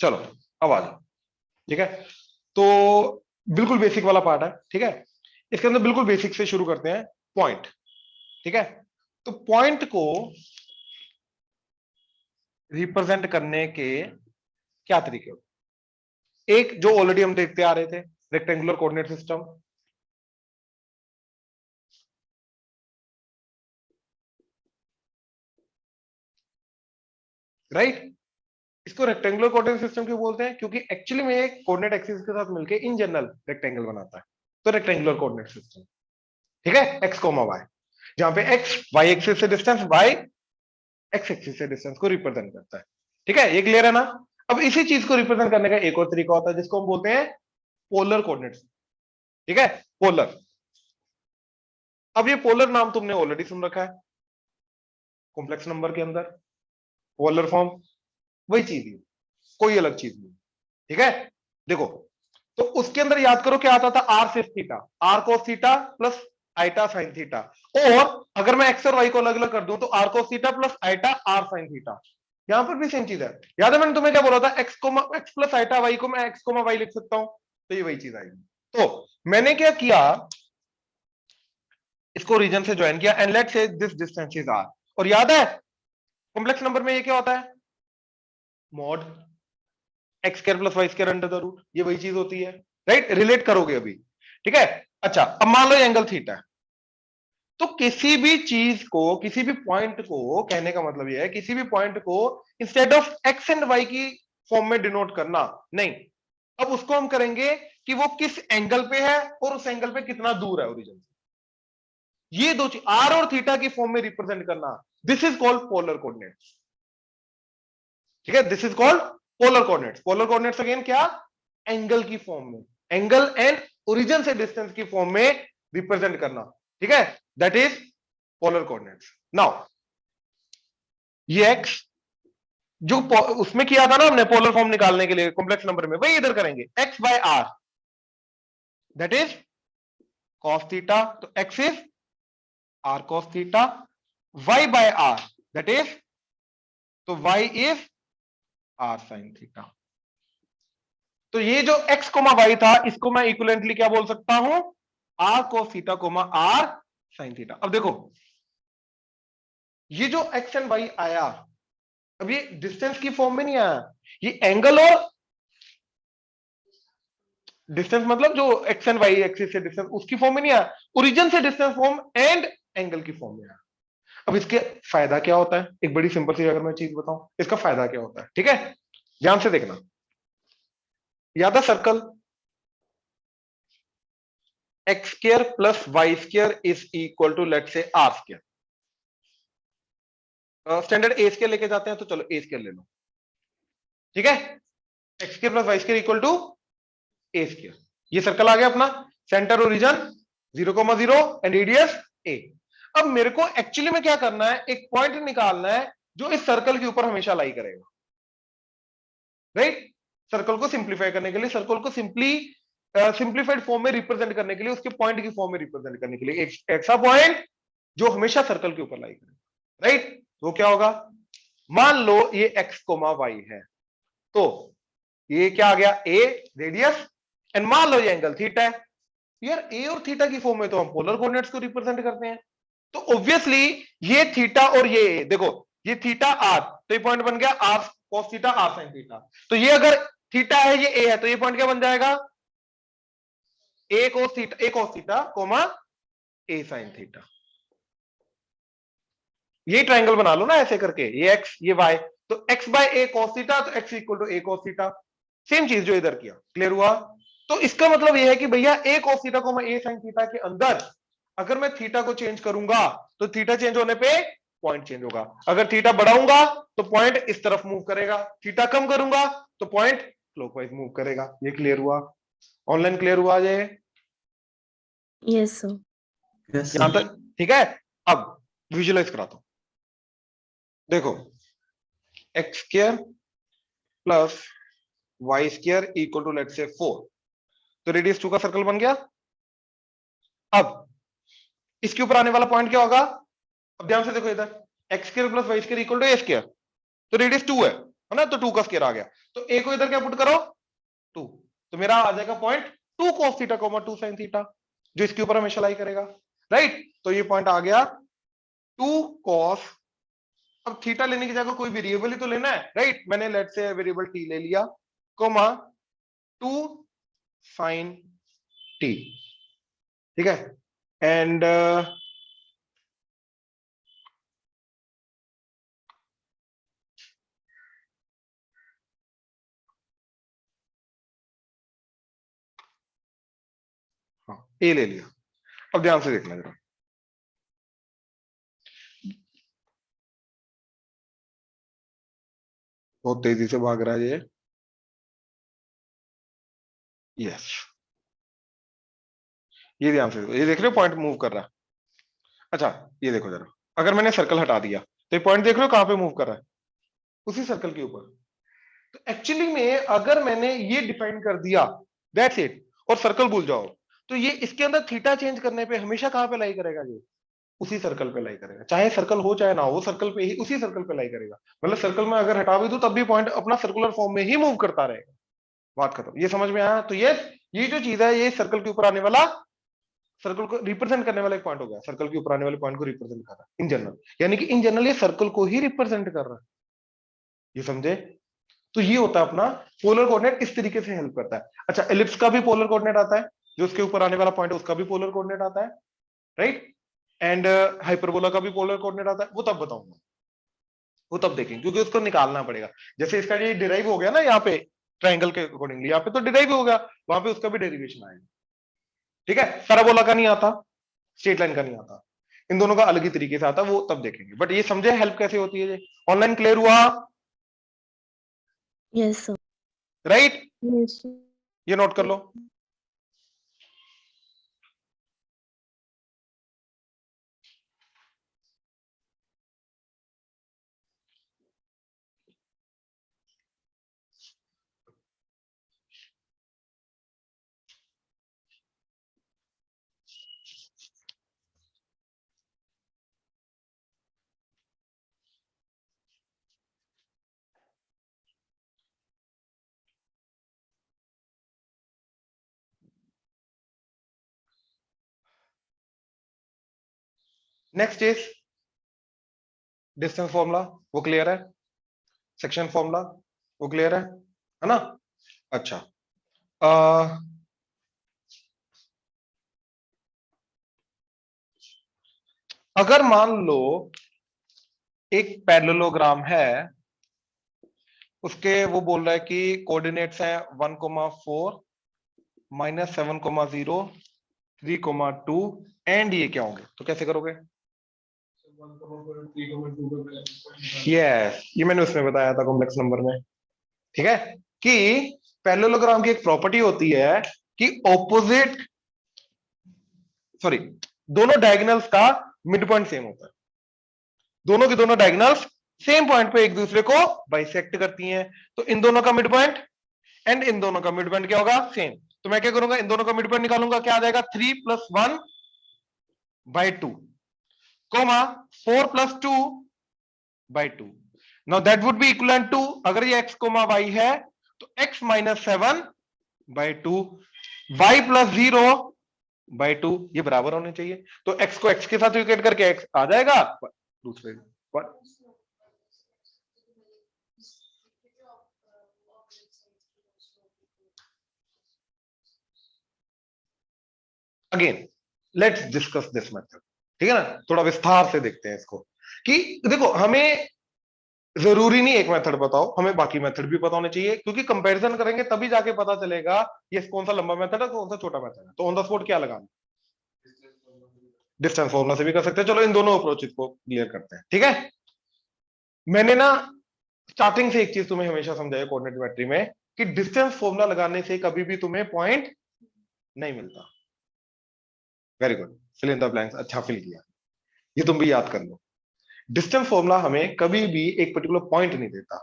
चलो अब आ जाओ। ठीक है, तो बिल्कुल बेसिक वाला पार्ट है। ठीक है, इसके अंदर बिल्कुल बेसिक से शुरू करते हैं। पॉइंट। ठीक है, तो पॉइंट को रिप्रेजेंट करने के क्या तरीके होते? एक जो ऑलरेडी हम देखते आ रहे थे, रेक्टेंगुलर कोऑर्डिनेट सिस्टम। राइट, इसको रेक्टेंगुलर कोऑर्डिनेट सिस्टम क्यों बोलते हैं? क्योंकि एक्चुअली में एक कोऑर्डिनेट एक्सिस के साथ मिलकर इन जनरल रेक्टेंगल बनाता है, तो रेक्टेंगुलर कोऑर्डिनेट सिस्टम। ठीक है, एक्स कोमा वाई, जहां पे एक्स वाई एक्सिस से डिस्टेंस, वाई एक्स एक्सिस से डिस्टेंस को रिप्रेजेंट करता है। ठीक है, ये क्लियर है ना? अब इसी चीज को रिप्रेजेंट करने का एक और तरीका होता है जिसको हम बोलते हैं पोलर कोऑर्डिनेट्स। ठीक है, पोलर। अब ये पोलर नाम तुमने ऑलरेडी सुन रखा है कॉम्प्लेक्स नंबर के अंदर, पोलर फॉर्म, वही चीज है, कोई अलग चीज नहीं। ठीक है, देखो, तो उसके अंदर याद करो क्या आता था, आर सिर्फ theta, R cos theta plus iota sine theta. और अगर मैं एक्स और वाई को अलग अलग कर दूं तो R cos theta plus iota R sine theta. यहां पर भी सेम चीज है। याद है मैंने तुम्हें क्या बोला था, एक्स प्लस आइटा वाई को मैं एक्स कोमा वाई लिख सकता हूं, तो ये वही चीज आएगी। तो मैंने क्या किया, इसको रीजन से ज्वाइन किया and let's say this distance is R. और याद है कॉम्प्लेक्स नंबर में ये क्या होता है, mod X square plus Y square under the root, ये वही चीज होती है। राइट, रिलेट करोगे अभी। ठीक है, अच्छा अब मान लो एंगल थीटा है, तो किसी भी चीज को, किसी भी पॉइंट को, कहने का मतलब यह है किसी भी पॉइंट को instead of X and Y की फॉर्म में डिनोट करना नहीं, अब उसको हम करेंगे कि वो किस एंगल पे है और उस एंगल पे कितना दूर है ओरिजिन से। ये दो चीज आर और थीटा की फॉर्म में रिप्रेजेंट करना, this is called polar coordinates. ठीक है, this is called polar coordinates. Polar coordinates again क्या, एंगल की फॉर्म में, एंगल एंड ओरिजिन से डिस्टेंस की फॉर्म में रिप्रेजेंट करना। ठीक है, that is polar coordinates. Now ये एक्स जो उसमें किया था ना हमने पोलर फॉर्म निकालने के लिए कॉम्प्लेक्स नंबर में, वही इधर करेंगे, X by R that is cos theta, तो X is R cos theta, Y by R that is, तो Y is R sine theta. तो ये जो x कोमा वाई था इसको मैं इक्विवेलेंटली क्या बोल सकता हूं, R cos theta comma R sine theta. अब देखो ये जो x एंड y आया, अब ये डिस्टेंस की फॉर्म में नहीं आया, ये एंगल और डिस्टेंस मतलब जो x एंड y एक्सिस से डिस्टेंस उसकी फॉर्म में नहीं आया, ओरिजिन से डिस्टेंस फॉर्म एंड एंगल की फॉर्म में आया। अब इसके फायदा क्या होता है, एक बड़ी सिंपल सी अगर मैं चीज बताऊं, इसका फायदा क्या होता है? ठीक है, ध्यान से देखना। याद है circle, X square plus Y square is equal to let's say R square. Standard A square लेके जाते हैं, तो चलो ए स्क्र ले लो। ठीक है, X square plus Y square equal to A square. ये सर्कल आ गया अपना, centre origin 0,0 and radius A. अब मेरे को एक्चुअली में क्या करना है, एक पॉइंट निकालना है जो इस सर्कल के ऊपर हमेशा लाई करेगा। राइट, सर्कल को सिंप्लीफाई करने के लिए, सर्कल को सिंप्लीफाइड फॉर्म में रिप्रेजेंट करने के लिए, उसके पॉइंट की फॉर्म में रिप्रेजेंट करने के लिए एक ऐसा पॉइंट जो हमेशा सर्कल के ऊपर लाई करेगा। राइट, वो क्या होगा, मान लो ये एक्स कोमा वाई है, तो ये क्या आ गया, ए रेडियस, एंड मान लो ये एंगल थीटा है। यार ए और थीटा की फॉर्म में तो हम पोलर कोऑर्डिनेट्स को रिप्रेजेंट करते हैं, तो ऑब्वियसली ये थीटा और ये देखो, ये थीटा आर, तो ये पॉइंट बन गया R cos theta R sine theta. तो ये अगर थीटा है ये ए है, तो ये पॉइंट क्या बन जाएगा, ए कॉस थीटा कोमा ए साइन थीटा। ये ट्रायंगल बना लो ना ऐसे करके, ये एक्स ये वाई, तो X by A cos theta, तो X equal to A cos theta. Same चीज जो इधर किया, क्लियर हुआ? तो इसका मतलब यह है कि भैया ए कॉस थीटा कोमा ए साइन थीटा के अंदर अगर मैं थीटा को चेंज करूंगा तो थीटा चेंज होने पे पॉइंट चेंज होगा। अगर थीटा बढ़ाऊंगा तो पॉइंट इस तरफ मूव करेगा, थीटा कम करूंगा तो पॉइंट क्लॉकवाइज मूव करेगा। ये क्लियर हुआ? ऑनलाइन क्लियर हुआ ये? Yes sir. यहां तक ठीक है? अब विजुअलाइज कराता हूं, देखो X square plus Y square equal to let's say 4, तो रेडियस 2 का सर्कल बन गया। अब इसके ऊपर आने वाला पॉइंट क्या होगा, अब ध्यान से देखो इधर, X square plus Y square equal to A square, तो रेडियस 2 है, है ना, तो 2 का स्क्वायर आ गया, तो a को इधर क्या पुट करो 2, तो मेरा आ जाएगा point 2 cos theta, 2 sin theta, जो इसके ऊपर हमेशा लाई करेगा, राइट। तो ये पॉइंट आ गया 2 cos, अब थीटा लेने की जगह कोई वेरिएबल ही तो लेना है, राइट। मैंने लेट से वेरिएबल t ले लिया, कोमा 2 sin t, ठीक है। एंड हाँ a ले लिया। अब ध्यान से देखना जरा, बहुत तेजी से भाग रहा है ये, यस, ये ध्यान से देखो, ये देख रहे हो पॉइंट मूव कर रहा है। अच्छा ये देखो जरा, अगर मैंने सर्कल हटा दिया तो ये पॉइंट देख रहे हो कहां पे मूव कर रहा है, उसी सर्कल के ऊपर। तो एक्चुअली में अगर मैंने ये डिफाइन कर दिया, दैट्स इट, और सर्कल भूल जाओ, तो ये इसके अंदर थीटा चेंज करने पे हमेशा कहां पे लाई करेगा, ये उसी सर्कल पे लाई करेगा, चाहे सर्कल हो चाहे ना हो, वो सर्कल पे ही, उसी सर्कल पे लाई करेगा। मतलब सर्कल में अगर हटा भी दो तब भी पॉइंट अपना सर्कुलर फॉर्म में ही मूव करता रहेगा। बात खत्म, ये समझ में आया। तो ये जो चीज है, ये सर्कल के ऊपर आने वाला, सर्कल को रिप्रेजेंट करने वाला एक पॉइंट हो गया, सर्कल के ऊपर आने वाले पॉइंट को रिप्रेजेंट कर रहा है इन जनरल, यानी कि इन जनरल ये सर्कल को ही रिप्रेजेंट कर रहा है, ये समझे। तो ये होता है अपना पोलर कोऑर्डिनेट, इस तरीके से हेल्प करता है। अच्छा एलिप्स का भी पोलर कोऑर्डिनेट आता है, जो उसके ऊपर आने वाला पॉइंट है उसका भी पोलर कोऑर्डिनेट आता है, राइट। एंड हाइपरबोला का भी पोलर कोऑर्डिनेट आता है, वो तब बताऊंगा, वो तब देखेंगे, क्योंकि उसको निकालना पड़ेगा। जैसे इसका ये डिराइव हो गया ना यहाँ पे ट्राइंगल के अकॉर्डिंगली, यहाँ पे तो डिराइव हो गया, वहां पे उसका भी डेरिवेशन आएगा, ठीक है। पैराबोला का नहीं आता, स्ट्रेट लाइन का नहीं आता, इन दोनों का अलग ही तरीके से आता है, वो तब देखेंगे। बट ये समझे हेल्प कैसे होती है, ये ऑनलाइन क्लियर हुआ, Yes, sir. Right. Yes, sir. ये नोट कर लो। नेक्स्ट इज डिस्टेंस फॉर्मूला, वो क्लियर है। सेक्शन फॉर्मूला वो क्लियर है ना। अच्छा अगर मान लो एक पैरेललोग्राम है, उसके वो बोल रहा है कि कोऑर्डिनेट्स है 1,4 -7,0 3,2 एंड ये क्या होंगे, तो कैसे करोगे। यस, ये मैंने उसमें बताया था कॉम्प्लेक्स नंबर में, ठीक है, कि पैरेललोग्राम की एक प्रॉपर्टी होती है कि ऑपोजिट, सॉरी, दोनों डायगोनल्स का मिड पॉइंट सेम होता है, दोनों की दोनों डायगोनल्स सेम पॉइंट पे एक दूसरे को बाइसेक्ट करती हैं, तो इन दोनों का मिड पॉइंट एंड इन दोनों का मिड पॉइंट क्या होगा, सेम। तो मैं क्या करूंगा, इन दोनों का मिड पॉइंट निकालूंगा, क्या आ जाएगा 3 + 1/2 comma 4 + 2/2। Now that would be equivalent to, अगर ये x, y है तो x - 7/2 y + 0/2, ये बराबर होने चाहिए। तो x को x के साथ इक्वेट करके x आ जाएगा दूसरे पर। Again let's discuss this method, ठीक है ना, थोड़ा विस्तार से देखते हैं इसको। कि देखो हमें जरूरी नहीं एक मेथड बताओ, हमें बाकी मेथड भी पता होने चाहिए, क्योंकि कंपैरिजन करेंगे तभी जाके पता चलेगा ये कौन सा लंबा मेथड है कौन सा छोटा मेथड है। तो ऑन द स्पॉट क्या लगाना, डिस्टेंस फॉर्मूला से भी कर सकते हैं। चलो इन दोनों अप्रोचेस को क्लियर करते हैं, ठीक है। मैंने ना स्टार्टिंग से एक चीज तुम्हें हमेशा समझाया कोऑर्डिनेट ज्योमेट्री में, कि डिस्टेंस फॉर्मूला लगाने से कभी भी तुम्हें पॉइंट नहीं मिलता। Very good, fill in the blanks, अच्छा फिल किया, ये तुम भी याद कर लो। डिस्टेंस फॉर्मूला हमें कभी भी एक पर्टिकुलर पॉइंट नहीं देता।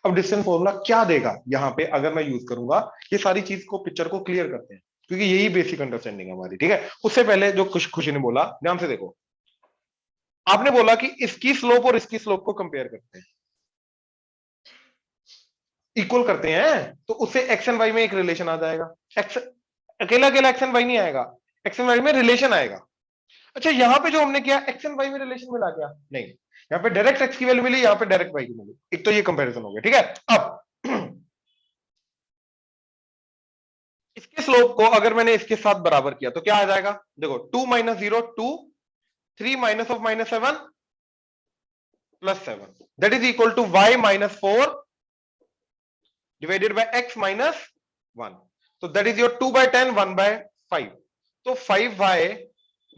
अब डिस्टेंस फॉर्मूला क्या देगा यहाँ पे अगर मैं यूज करूंगा, ये सारी चीज को, पिक्चर को क्लियर करते हैं, क्योंकि यही बेसिक अंडरस्टैंडिंग है हमारी, ठीक है। उससे पहले जो खुशी ने बोला, ध्यान से देखो, आपने बोला कि इसकी स्लोप और इसकी स्लोप को कंपेयर करते हैं, इक्वल करते हैं तो उससे एक्स एंड वाई में एक रिलेशन आ जाएगा। एक्स अकेला अकेला एक्स एंड वाई नहीं आएगा, एक्स एंड वाई में रिलेशन आएगा। अच्छा यहां पे जो हमने किया एक्स एंड वाई में रिलेशन मिला क्या? नहीं, यहाँ पे डायरेक्ट एक्स की वैल्यू मिली, यहाँ पे डायरेक्ट वाई की मिली। एक तो ये कंपैरिजन हो गया, ठीक है। अब इसके स्लोप को अगर मैंने इसके साथ बराबर किया तो क्या आ जाएगा? देखो 2 minus 0 2, 3 minus of minus 7 plus 7 that is equal to y minus 4 divided by x minus 1। तो that is your 2 by 10 1 by 5। तो 5y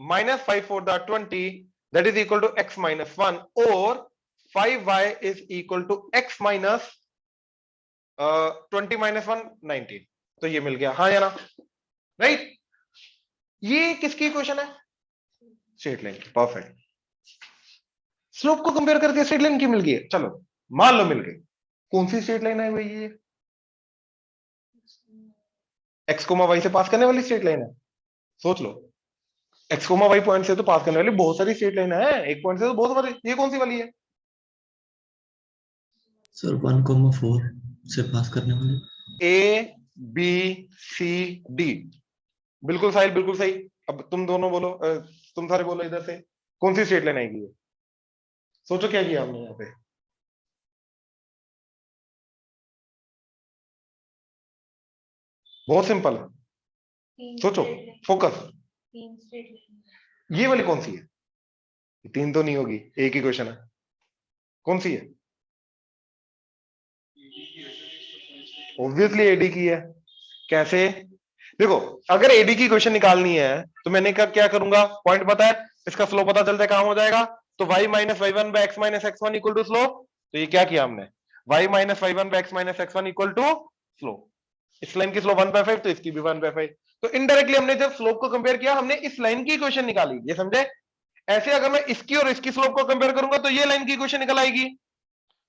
minus 5 4 the 20 that is equal to x minus 1 और 5y is equal to x minus 20 minus 1 19। तो ये मिल गया, हाँ या ना? Right. ये किसकी इक्वेशन है? स्ट्रेट लाइन की। परफेक्ट। स्लोप को कंपेयर करके स्ट्रेट लाइन की मिल गई है। चलो मान लो मिल गई। कौन सी स्ट्रेट लाइन है भाई? ये एक्स कोमा वाई से पास करने वाली स्ट्रेट लाइन है। सोच लो, एक्स कोमा वाई पॉइंट से तो पास करने वाली बहुत सारी स्ट्रेट लाइन है, एक पॉइंट से तो बहुत सारी। ये कौन सी वाली है सर 1,4 से पास करने वाले? A B C D. बिल्कुल सही, बिल्कुल सही। अब तुम दोनों बोलो, तुम सारे बोलो इधर से कौन सी स्ट्रेट लाइन आएगी? सोचो क्या किया हमने यहाँ पे। बहुत सिंपल है, सोचो, फोकस। ये वाली कौन सी है? तीन तो नहीं होगी, एक ही क्वेश्चन है। कौन सी है? ऑब्वियसली एडी की है। कैसे? देखो अगर एडी की क्वेश्चन निकालनी है तो मैंने क्या करूंगा? पॉइंट पता है, इसका स्लोप पता चलता है, काम हो जाएगा। तो y minus y one by x minus x one equal to slope. तो ये क्या किया हमने? y minus y one by x minus x one equal to slope. इस लाइन की स्लोप 1/5 तो इसकी भी 1/5। तो इनडायरेक्टली हमने जब स्लोप को कंपेयर किया, हमने इस लाइन की इक्वेशन निकाली। ये समझे? ऐसे अगर मैं इसकी और इसकी स्लोप को कंपेयर करूंगा तो ये लाइन की इक्वेशन निकल आएगी।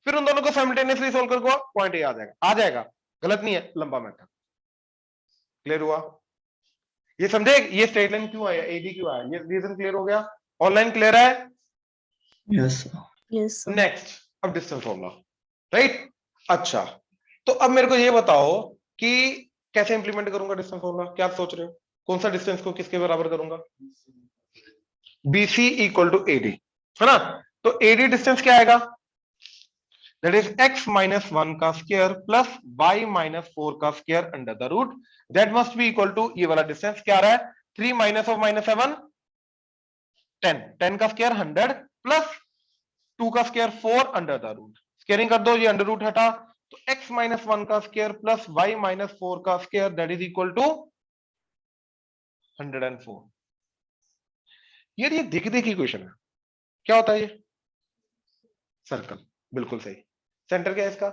फिर उन दोनों को साइमल्टेनियसली सॉल्व करके पॉइंट ए आ जाएगा। आ जाएगा, गलत नहीं है, लंबा मेथड। क्लियर हुआ? ये समझे ये स्ट्रेट लाइन क्यों आया, एडी क्यों आया? ये रीजन क्लियर हो गया? ऑनलाइन क्लियर है? Yes Yes, sir. नेक्स्ट, अब डिस्टेंस फॉर्मूला। राइट। अच्छा तो अब मेरे को ये बताओ कि कैसे इंप्लीमेंट करूंगा डिस्टेंस फॉर्मूला? क्या आप सोच रहे हो? कौन सा डिस्टेंस को किसके बराबर करूंगा? BC इक्वल टू AD, है ना? तो AD डिस्टेंस क्या आएगा? दैट इज x माइनस 1 का स्क्वायर प्लस y माइनस 4 का square under the root. That must be equal to, ये वाला डिस्टेंस क्या आ रहा है? 3 माइनस ऑफ माइनस 7 10, 10 का स्क्वायर 100 प्लस 2 का square 4 under the root. Squaring कर दो, ये अंडर रूट हटा, तो x माइनस 1 का स्क्वायर प्लस y माइनस 4 का square that is equal to 104। यार ये देख देखी क्वेश्चन है। क्या होता है ये? सर्कल। बिल्कुल सही। सेंटर क्या है इसका?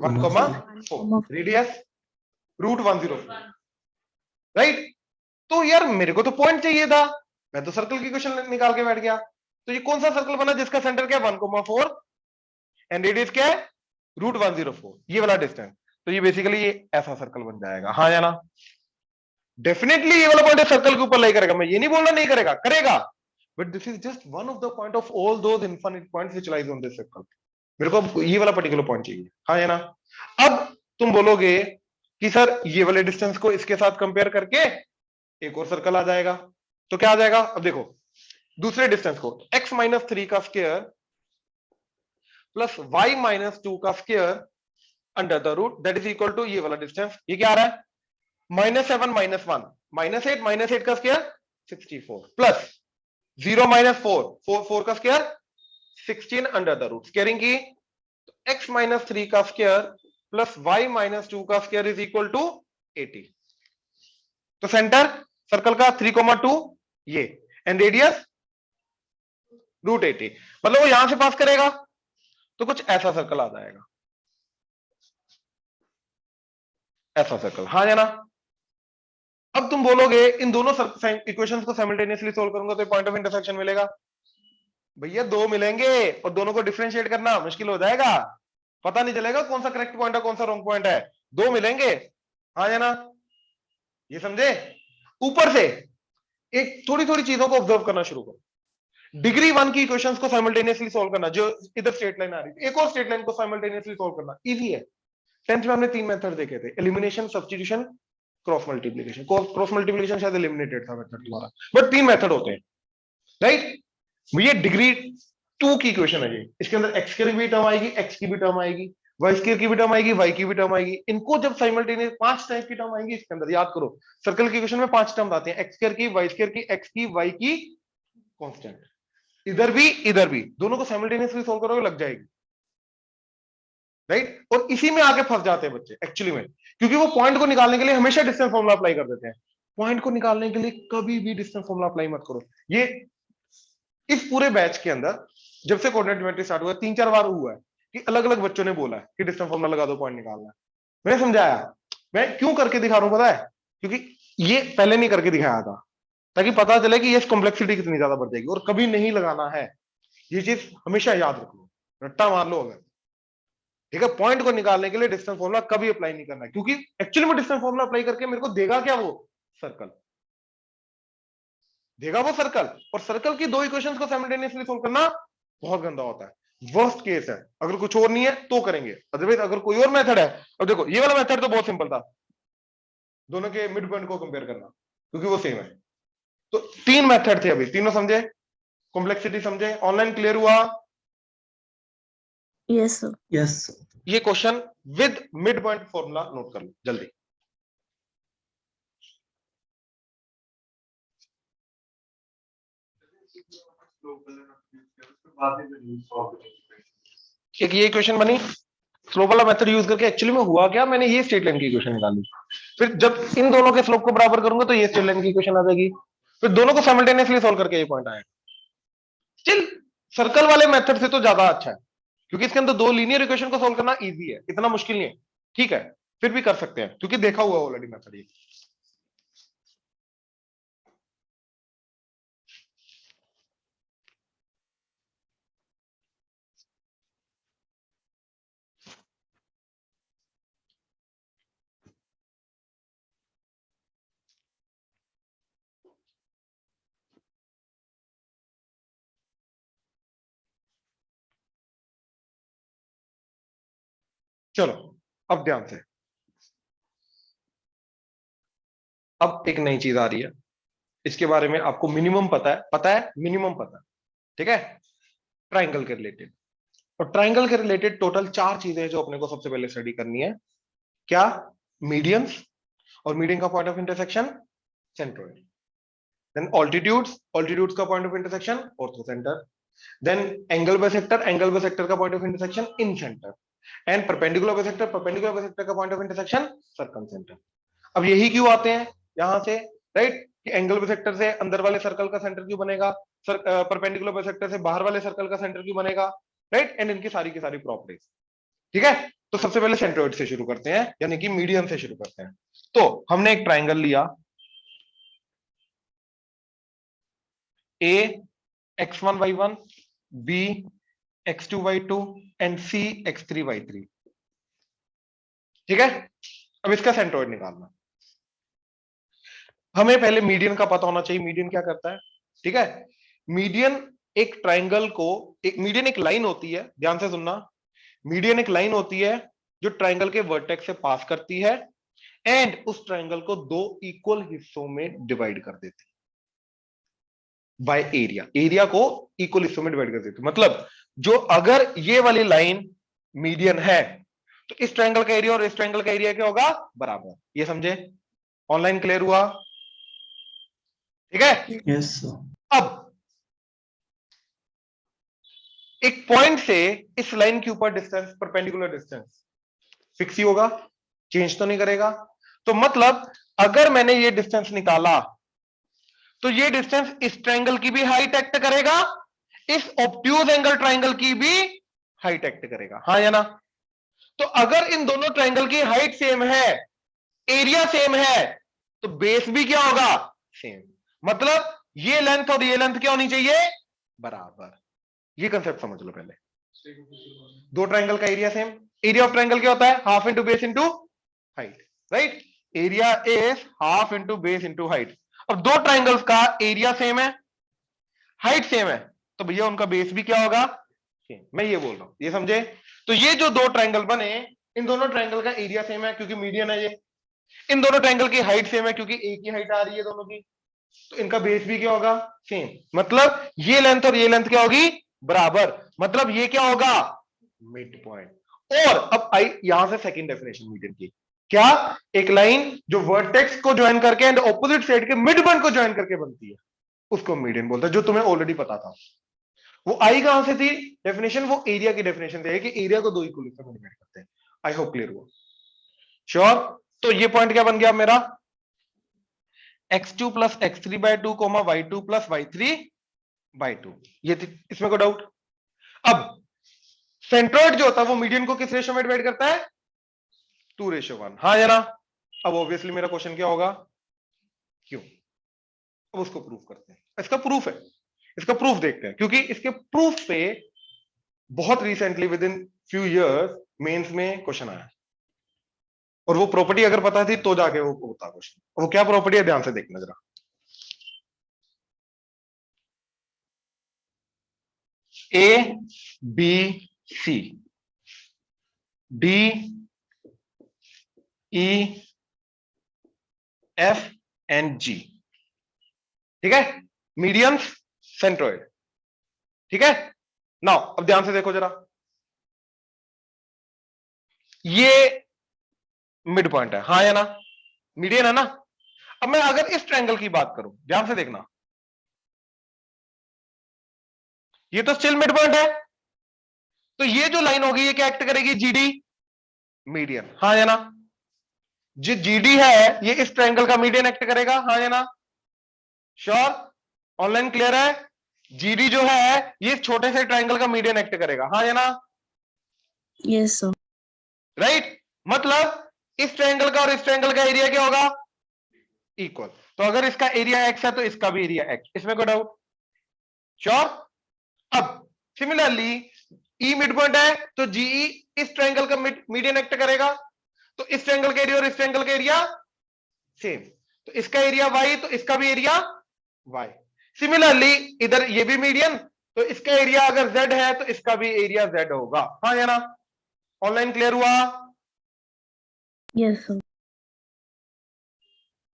1,4। Radius root 104। राइट। तो यार मेरे को तो पॉइंट चाहिए था, मैं तो सर्कल की क्वेश्चन निकाल के बैठ गया। तो ये कौन सा सर्कल बना जिसका सेंटर क्या है? 1,4 एंड रेडियस क्या है? रूट 104, ये वाला डिस्टेंस। तो ये बेसिकली ये ऐसा सर्कल बन जाएगा, हाँ या ना? डेफिनेटली ये वाला पॉइंट सर्कल के ऊपर लाई करेगा, मैं ये नहीं बोल रहा नहीं करेगा, करेगा। But this is just one of the point of all those infinite points which lies on this circle. मेरे को ये वाला पर्टिकुलर पॉइंट चाहिए, हाँ या ना? अब तुम बोलोगे कि सर ये वाले डिस्टेंस को इसके साथ कंपेयर करके एक और सर्कल आ जाएगा। तो क्या आ जाएगा? अब देखो दूसरे डिस्टेंस को, x माइनस 3 का स्क्वायर प्लस y माइनस 2 का square under the root that is equal to ये वाला डिस्टेंस। ये क्या आ रहा है? -7 -1 -8 -8 का स्क्वायर 64 प्लस 0 माइनस 4 4 का square 16 under the root. Squaring की तो x माइनस 3 का स्क्वायर प्लस y माइनस 2 का स्क्वायर इज इक्वल टू 80। तो सेंटर सर्कल का 3,2 ये एंड रेडियस रूट 80, मतलब वो यहां से पास करेगा तो कुछ ऐसा सर्कल आ जाएगा, ऐसा सर्कल, हाँ या ना? अब तुम बोलोगे इन दोनों इक्वेशंस को साइमल्टेनियसली सॉल्व करूंगा तो पॉइंट ऑफ इंटरसेक्शन मिलेगा। भैया दो मिलेंगे और दोनों को डिफरेंशिएट करना मुश्किल हो जाएगा, पता नहीं चलेगा कौन सा करेक्ट पॉइंट है कौन सा रॉन्ग पॉइंट है। दो मिलेंगे, हाँ या ना? ये समझे? ऊपर से एक थोड़ी थोड़ी चीजों को ऑब्जर्व करना शुरू करो। डिग्री 1 की इक्वेशंस को साइमल्टेनियसली सॉल्व करना, जो इधर स्ट्रेट लाइन आ रही थी, एक और स्ट्रेट लाइन को साइमल्टेनियसली सॉल्व करना इजी है। 10th में हमने 3 मेथड देखे थे, elimination, substitution, cross multiplication. Cross multiplication शायद एलिमिनेटेड था मेथड तुम्हारा, बट 3 मेथड होते हैं, राइट। ये डिग्री 2 की इक्वेशन है ये, इसके अंदर x की भी टर्म आएगी, x की भी टर्म आएगी, y स्क्वायर की भी टर्म आएगी, y की भी टर्म आएगी। इनको जब साइमल्टेनियस 5 टाइप की टर्म आएंगी इसके अंदर, याद करो सर्कल की इक्वेशन में 5 टर्म आती हैं, x स्क्वायर की, y स्क्वायर की, x की, y की, कांस्टेंट। इधर भी दोनों को साइमल्टेनियसली सॉल्व करोगे लग जाएगी, राइट। और इसी में आके फंस जाते हैं बच्चे एक्चुअली में, क्योंकि वो पॉइंट को निकालने के लिए हमेशा डिस्टेंस फॉर्मूला अप्लाई कर देते हैं। पॉइंट को निकालने के लिए कभी भी डिस्टेंस फॉर्मूला अप्लाई मत करो। ये इस पूरे बैच के अंदर जब से कोऑर्डिनेट ज्योमेट्री स्टार्ट हुआ 3-4 बार हुआ है कि अलग अलग बच्चों ने बोला है कि डिस्टेंस फॉर्मूला लगा दो, पॉइंट निकालना है। मैंने समझाया, मैं क्यों करके दिखा रहा हूं पता है, क्योंकि ये पहले नहीं करके दिखाया था, ताकि पता चले कि ये कॉम्प्लेक्सिटी कितनी ज्यादा बढ़ जाएगी। और कभी नहीं लगाना है, ये चीज हमेशा याद रखो, रट्टा मार लो अगर, ठीक है। पॉइंट को निकालने के लिए डिस्टेंस फॉर्मूला कभी अप्लाई नहीं करना है, क्योंकि एक्चुअली में डिस्टेंस फॉर्मूला अप्लाई करके मेरे को देगा क्या, वो सर्कल देगा, वो सर्कल। और सर्कल की 2 इक्वेशंस को साइमल्टेनियसली सॉल्व करना बहुत गंदा होता है। वर्स्ट केस है अगर कुछ और नहीं है तो करेंगे, अदरवाइज अगर कोई और मेथड है। अब देखो ये वाला मेथड तो बहुत सिंपल था, दोनों के मिड पॉइंट को कंपेयर करना, क्योंकि वो सेम है। तो 3 मेथड थे, अभी तीनों समझे, कॉम्प्लेक्सिटी समझे, ऑनलाइन क्लियर हुआ? Yes sir. यस। ये question with mid point formula note कर लो जल्दी। एक ये इक्वेशन बनी, स्लोप वाला मेथड यूज करके एक्चुअली में हुआ क्या, मैंने ये स्ट्रेट लाइन की इक्वेशन निकाली। फिर जब इन दोनों के स्लोप को बराबर करूंगा तो ये स्ट्रेट लाइन की इक्वेशन आ जाएगी। फिर दोनों को साइमल्टेनियसली सॉल्व करके ये पॉइंट आया। स्टिल सर्कल वाले मेथड से तो ज्यादा अच्छा है, क्योंकि इसके अंदर 2 लीनियर इक्वेशन को सॉल्व करना इजी है, इतना मुश्किल नहीं है, ठीक है। फिर भी कर सकते हैं क्योंकि देखा हुआ ऑलरेडी मेथड ये। चलो अब ध्यान से, अब एक नई चीज आ रही है, इसके बारे में आपको मिनिमम पता है मिनिमम पता है, ठीक है। ट्राइंगल के रिलेटेड, और ट्राइंगल के रिलेटेड टोटल 4 चीजें जो अपने को सबसे पहले स्टडी करनी है। क्या? मीडियंस, और मीडियन का point of intersection centroid. Then altitudes, altitudes का point of intersection orthocentre. Then angle bisector, angle bisector का point of intersection incentre. And perpendicular bisector, perpendicular bisector का point of intersection circumcentre. अब यही क्यों आते हैं यहां से, राइट, कि एंगल बाइसेक्टर से अंदर वाले सर्कल का सेंटर क्यों बनेगा, परपेंडिकुलर बाइसेक्टर से बाहर वाले सर्कल का सेंटर क्यों बनेगा, राइट। एंड इनकी सारी की सारी प्रॉपर्टीज, ठीक है। तो सबसे पहले सेंट्रोइड से शुरू करते हैं, यानी कि मीडियन से शुरू करते हैं। तो हमने एक ट्राइंगल लिया, ए x1y1, b x2y2 and c x3y3, ठीक है। अब इसका सेंट्रोइड निकालना, हमें पहले मीडियन का पता होना चाहिए। मीडियन क्या करता है, ठीक है। मीडियन एक ट्राइंगल को, एक मीडियन एक लाइन होती है, ध्यान से सुनना, मीडियन एक लाइन होती है जो ट्राइंगल के वर्टेक्स से पास करती है एंड उस ट्राइंगल को 2 इक्वल हिस्सों में डिवाइड कर देती है बाय एरिया। एरिया को इक्वल हिस्सों में डिवाइड कर देती है, मतलब जो अगर ये वाली लाइन मीडियन है तो इस ट्राइंगल का एरिया और इस ट्राइंगल का एरिया क्या होगा, बराबर। ये समझे? ऑनलाइन क्लियर हुआ? ठीक है। Yes sir. अब एक पॉइंट से इस लाइन के ऊपर डिस्टेंस, परपेंडिकुलर डिस्टेंस फिक्स ही होगा, चेंज तो नहीं करेगा। तो मतलब अगर मैंने ये डिस्टेंस निकाला तो ये डिस्टेंस इस ट्रायंगल की भी हाइट एक्ट करेगा, इस ऑब्ट्यूज एंगल ट्रायंगल की भी हाइट एक्ट करेगा, हाँ या ना। तो अगर इन दोनों ट्रायंगल की हाइट सेम है, एरिया सेम है, तो बेस भी क्या होगा, सेम। मतलब ये लेंथ और ये लेंथ क्या होनी चाहिए, बराबर। ये कंसेप्ट समझ लो पहले। 2 ट्रायंगल का area same, area of triangle क्या होता है, half into base into height, right. Area is half into base into height. अब 2 ट्रायंगल्स का एरिया सेम है, हाइट सेम है, तो भैया उनका बेस भी क्या होगा, मैं ये बोल रहा हूं, ये समझे। तो ये जो दो ट्रायंगल बने, इन दोनों ट्रायंगल का एरिया सेम है क्योंकि मीडियन है ये, इन दोनों ट्रायंगल की हाइट सेम है क्योंकि एक ही हाइट आ रही है दोनों की, तो इनका बेस भी क्या होगा, सेम। मतलब ये लेंथ और ये लेंथ क्या होगी, बराबर। मतलब ये क्या होगा, मिड पॉइंट। और अब आई यहां से सेकंड डेफिनेशन मीडियन की, क्या, एक लाइन जो वर्टेक्स को ज्वाइन करके एंड ऑपोजिट साइड के मिड पॉइंट को ज्वाइन करके बनती है, उसको मीडियन बोलते हैं, जो तुम्हें ऑलरेडी पता था। वो आई कहां से थी डेफिनेशन, वो एरिया की डेफिनेशन थी कि एरिया को दो इक्वल हिस्सों में डिवाइड करते हैं। आई होप क्लियर हुआ, श्योर। तो ये पॉइंट क्या बन गया मेरा, x2 plus x3 by 2 comma y2 plus y3 by 2, ये इसमें कोई डाउट। अब सेंट्रोइड जो होता है वो मीडियन को किस रेशियो में डिवाइड करता है, 2:1। हाँ या ना। अब ऑब्वियसली मेरा क्वेश्चन क्या होगा, क्यों। अब उसको प्रूफ करते हैं, इसका प्रूफ है, इसका प्रूफ देखते हैं, क्योंकि इसके प्रूफ पे बहुत recently with in few years mains में क्वेश्चन आया, और वो प्रॉपर्टी अगर पता थी तो जाके वो होता क्वेश्चन। वो क्या प्रॉपर्टी है, ध्यान से देखना जरा। A B C D E F and G, ठीक है, मीडियंस सेंट्रोइड, ठीक है। नाउ अब ध्यान से देखो जरा, ये मिड पॉइंट है, हाँ या ना, मीडियन है ना। अब मैं अगर इस ट्रायंगल की बात करूं, ध्यान से देखना, ये तो स्टिल मिड पॉइंट है, तो ये जो लाइन होगी ये क्या एक्ट करेगी, जीडी, मीडियन, हाँ या ना। जो जीडी है ये इस ट्रायंगल का मीडियन एक्ट करेगा, हाँ या ना, श्योर, ऑनलाइन क्लियर है। जीडी जो है ये छोटे से ट्रायंगल का मीडियन एक्ट करेगा, हाँ या ना, Yes, sir. राइट। मतलब इस ट्रायंगल का और इस ट्रायंगल का एरिया क्या होगा, इक्वल। तो अगर इसका एरिया एक्स है तो इसका भी एरिया एक्स, इसमें कोई डाउट, श्योर। अब सिमिलरली ई मिड पॉइंट है तो जीई इस ट्रायंगल का मीडियन एक्ट करेगा, तो इस ट्रायंगल का एरिया और इस ट्रायंगल का एरिया सेम, तो इसका एरिया वाई तो इसका भी एरिया वाई। सिमिलरली इधर ये भी मीडियन, तो इसका एरिया अगर z है तो इसका भी एरिया z होगा, हाँ या ना। ऑनलाइन क्लियर हुआ, Yes, sir.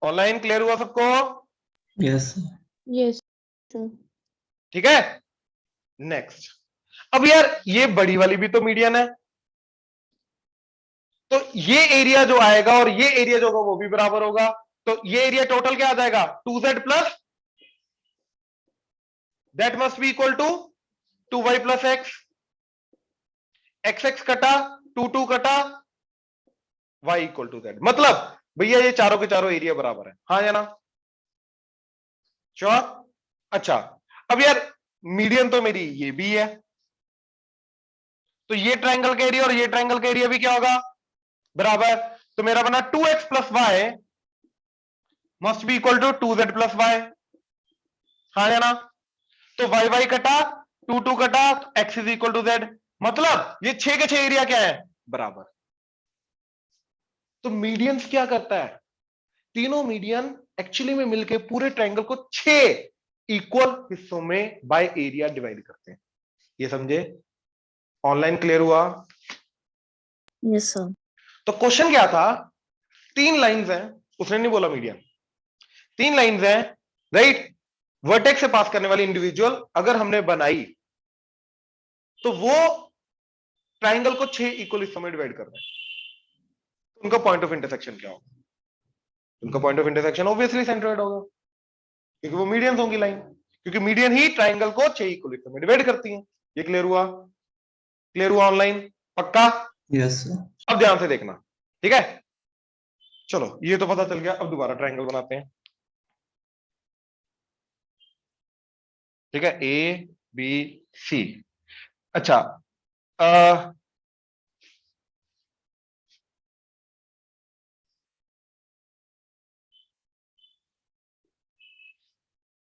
ऑनलाइन क्लियर हुआ सबको, Yes, sir. Yes, sir. ठीक है। नेक्स्ट, अब यार ये बड़ी वाली भी तो मीडियन है, तो ये एरिया जो आएगा और ये एरिया जो होगा वो भी बराबर होगा, तो ये एरिया टोटल क्या आ जाएगा, 2z plus, that must be equal to 2y plus x, x x कटा 2 कटा y इक्वल टू z। मतलब भैया ये चारों के चारों एरिया बराबर है, हाँ या ना, श्योर। अच्छा, अब यार मीडियन तो मेरी ये भी है, तो ये ट्रायंगल का एरिया और ये ट्रायंगल का एरिया भी क्या होगा, बराबर। तो मेरा बना 2x plus y must be equal to 2z plus y, हाँ या ना। तो वाई वाई कटा 2 कटा, x is equal to z. मतलब ये 6 के 6 एरिया क्या है, बराबर। तो मीडियंस क्या करता है, तीनों मीडियन एक्चुअली में मिलके पूरे ट्रायंगल को 6 इक्वल हिस्सों में बाय एरिया डिवाइड करते हैं, ये समझे। ऑनलाइन क्लियर हुआ। Yes, sir. तो क्वेश्चन क्या था, 3 लाइंस हैं, उसने नहीं बोला मीडियन, 3 लाइंस हैं, राइट। वर्टेक्स से पास करने वाली इंडिविजुअल अगर हमने बनाई तो वो ट्रायंगल को 6 इक्वल हिस्सों में डिवाइड कर रहे हैं, उनका पॉइंट ऑफ इंटरसेक्शन क्या होगा, उनका point of intersection obviously centroid होगा, क्योंकि वो मीडियन होंगी लाइन, क्योंकि मीडियन ही ट्रायंगल को 6 इक्वल हिस्सों में डिवाइड करती है। ये क्लियर हुआ, क्लियर हुआ ऑनलाइन, पक्का। Yes, sir. अब ध्यान से देखना, ठीक है। चलो ये तो पता चल गया, अब दोबारा ट्रायंगल बनाते हैं, ठीक है, ए बी सी। अच्छा,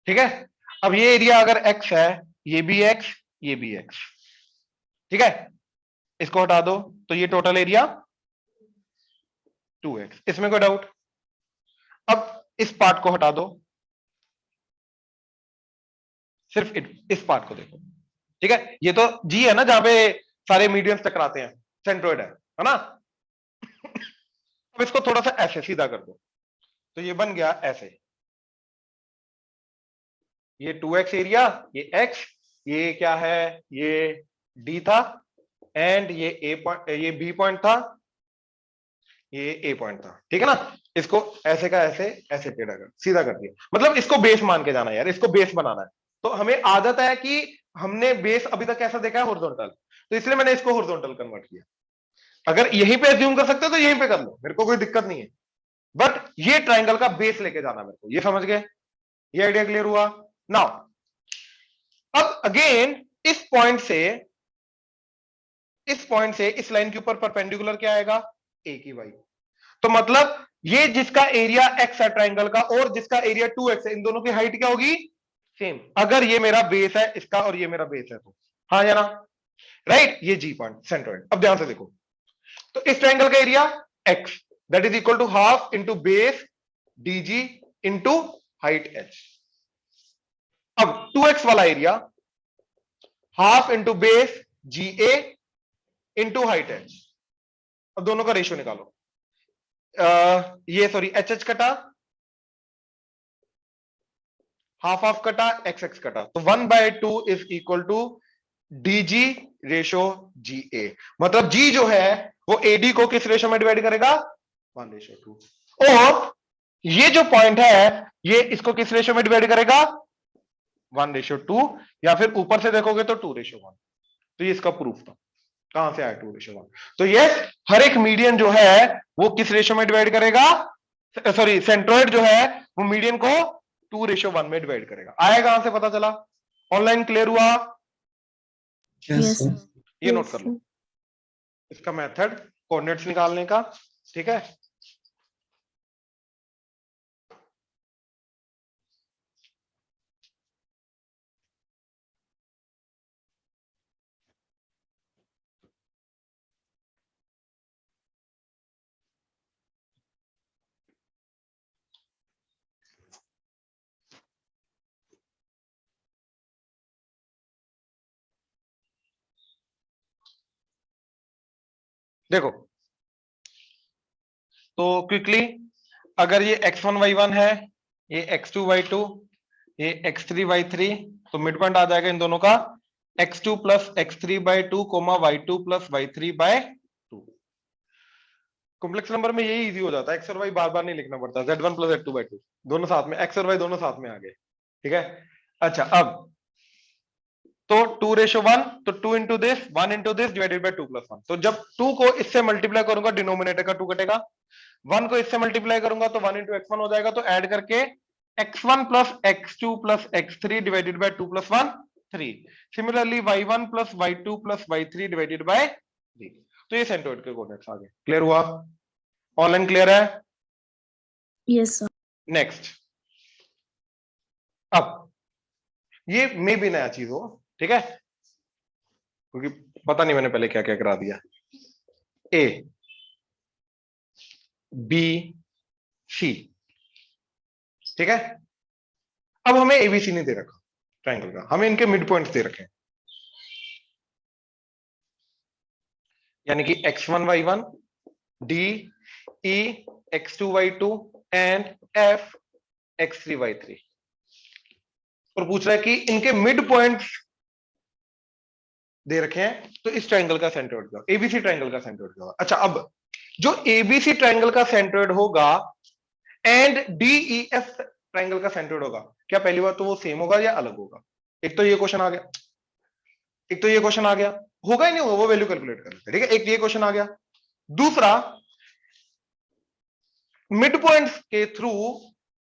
ठीक है। अब ये एरिया अगर x है, ये भी x, ये भी x, ठीक है। इसको हटा दो तो ये टोटल एरिया 2x, इसमें कोई डाउट। अब इस पार्ट को हटा दो, सिर्फ इस पार्ट को देखो, ठीक है। ये तो जी है ना, जहां पे सारे मीडियंस टकराते हैं, सेंट्रोइड है ना। अब इसको थोड़ा सा ऐसे सीधा कर दो, तो ये बन गया ऐसे, ये 2x एरिया, ये x, ये क्या है, ये d था, एंड ये ये b पॉइंट था, ये a पॉइंट था, ठीक है ना। इसको ऐसे का ऐसे, ऐसे टेढ़ा कर सीधा कर दिया, मतलब इसको बेस मान के जाना है यार, इसको बेस बनाना है। तो हमें आदत है कि हमने बेस अभी तक कैसा देखा है, हॉरिजॉन्टल, तो इसलिए मैंने इसको हॉरिजॉन्टल कन्वर्ट किया। अगर यहीं पे अज्यूम कर सकते हो तो यहीं पे कर लो, मेरे को कोई दिक्कत नहीं है, बट ये ट्राइंगल का बेस लेके जाना मेरे को, ये समझ गए, ये आइडिया क्लियर हुआ। नाउ अब अगेन इस पॉइंट से इस लाइन के ऊपर परपेंडिकुलर क्या आएगा, ए की वाई। तो मतलब ये जिसका एरिया x है ट्राइंगल का, और जिसका एरिया 2x है, इन दोनों की हाइट क्या होगी, सेम। अगर ये मेरा बेस है इसका और ये मेरा बेस है तो, हाँ या ना, राइट। ये जी पॉइंट सेंट्रोइड। अब ध्यान से देखो, तो इस ट्राइंगल का area x that is equal to half into base dg into height h। अब 2x वाला area half into base ga into height h। अब दोनों का रेशियो निकालो, ये सॉरी एच कटा, हाफ हाफ कटा, एक्स एक्स कटा, तो 1/2 is equal to dg ratio ga। मतलब g जो है वो ad को किस रेशो में डिवाइड करेगा, 1/2। और ये जो पॉइंट है ये इसको किस रेशो में डिवाइड करेगा, 1/2, या फिर ऊपर से देखोगे तो 2/1। तो ये इसका प्रूफ था। कहां से आया 2/1? तो ये हर एक मीडियन जो है वो किस रेशो में डिवाइड करेगा, सॉरी सेंट्रोइड जो है वो मीडियन को 2/1 में डिवाइड करेगा। आया कहां से पता चला, ऑनलाइन क्लियर हुआ, Yes, Yes, sir. sir. ये नोट Yes, कर लो sir. इसका मेथड कोऑर्डिनेट्स निकालने का, ठीक है। देखो तो क्विकली, अगर ये x1 y1 है, ये x2 y2, ये x3 y3, तो मिड पॉइंट आ जाएगा इन दोनों का x2 plus x3/2 y2 plus y3/2। Complex number में यही इजी हो जाता है, x और y बार बार नहीं लिखना पड़ता, z1 प्लस z2/2 दोनों साथ में, x और y दोनों साथ में आ गए, ठीक है। अच्छा अब तो 2/1, तो 2 into this 1 into this divided by 2 plus 1। तो जब 2 को इससे मल्टीप्लाई करूंगा डिनोमिनेटर का 2 कटेगा, 1 को इससे मल्टीप्लाई करूंगा तो 1 इंटू x1 हो जाएगा, तो ऐड करके x1 plus x2 plus x3 divided by 2 plus 1 3। Similarly y1 plus y2 plus y3 divided by 3। तो ये सेंट्रोइड के कोऑर्डिनेट्स आ गए। क्लियर हुआ, ऑनलाइन क्लियर है। Yes, sir. नेक्स्ट, अब ये मे भी नया चीज हो, ठीक है, क्योंकि पता नहीं मैंने पहले क्या क्या करा दिया। ए बी सी, ठीक है। अब हमें एबीसी नहीं दे रखा ट्राइंगल का, हमें इनके मिड पॉइंट्स दे रखे हैं, यानी कि x1 y1 d e x2 y2 and f x3 y3, और पूछ रहा है कि इनके मिड पॉइंट्स दे रखे हैं, तो इस ट्राइंगल का सेंट्रोइड क्या, एबीसी ट्राइंगल का सेंट्रोइड क्या होगा। अच्छा अब जो एबीसी ट्राइंगल का सेंट्रोइड होगा एंड डीईएफ ट्राइंगल का सेंट्रोइड होगा, क्या पहली बात तो वो सेम होगा या अलग होगा। एक तो ये क्वेश्चन आ गया, एक तो ये क्वेश्चन आ गया, होगा ही नहीं होगा वो वैल्यू कैलकुलेट कर लेते हैं, ठीक है। एक ये क्वेश्चन आ गया, दूसरा मिड पॉइंट्स के थ्रू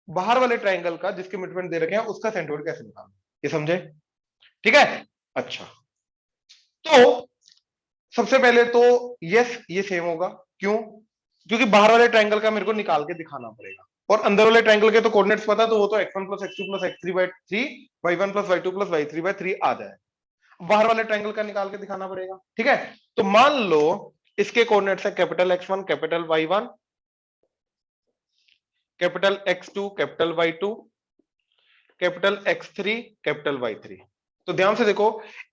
बाहर वाले ट्राइंगल का जिसके मिड पॉइंट दे रखे हैं उसका सेंट्रोइड कैसे निकालना, ये समझे, ठीक है। अच्छा तो सबसे पहले तो यस ये सेम होगा, क्यों, क्योंकि बाहर वाले ट्राइंगल का मेरे को निकाल के दिखाना पड़ेगा, और अंदर वाले ट्राइंगल के तो कोऑर्डिनेट्स पता, तो वो तो x1 plus x2 plus x3/3 y1 plus y2 plus y3/3 आ जाए, बाहर वाले ट्राइंगल का निकाल के दिखाना पड़ेगा, ठीक है। तो मान लो इसके कोऑर्डिनेट्स है capital x1 capital y1 capital x2 capital y2 capital X3 capital Y3। तो ध्यान से देखो